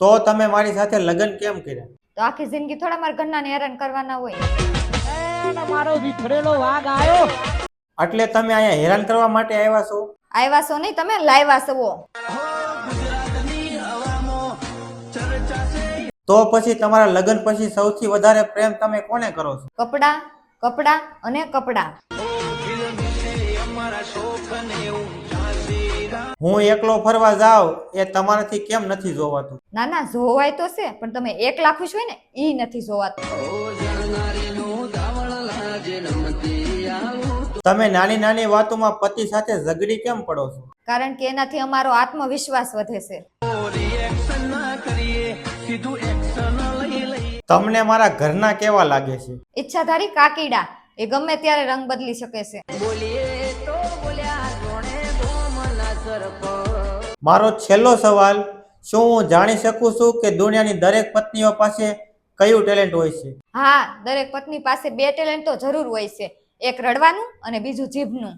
તો તમે મારી સાથે લગ્ન કેમ કર્યા? તો આખી જિંદગી થોડા મારા ઘરના ને હેરાન કરવાના હોય. મારો વિખરેલો વાઘ આવ્યો. એટલે તમે અહીંયા હેરાન કરવા માટે આવ્યા છો? આવ્યા છો નહીં, તમે લાવ્યા છો. તો પછી તમારા લગ્ન પછી સૌથી વધારે પ્રેમ તમે કોને કરો છો? કપડા, કપડા અને કપડા. હું એકલો ફરવા જાઉં એ તમારાથી કેમ નથી જોવાતું? ના ના, જોવાય તો છે, પણ તમે 1 લાખ ખુશ હોય ને ઈ નથી જોવાતું. તમે નાની નાની વાતોમાં પતિ સાથે ઝઘડી કેમ પડો છો? કારણ કે એનાથી અમારો આત્મવિશ્વાસ વધે છે. તમને મારા ઘરના કેવા લાગે છે? ઈચ્છાધારી કાકીડા, એ ગમે ત્યારે રંગ બદલી શકે છે. મારો છેલ્લો સવાલ, શું હું જાણી શકું છું કે દુનિયાની દરેક પત્નીઓ પાસે કયું ટેલેન્ટ હોય છે? હા, દરેક પત્ની પાસે 2 ટેલેન્ટ તો જરૂર હોય છે, એક રડવાનું અને બીજું જીભનું.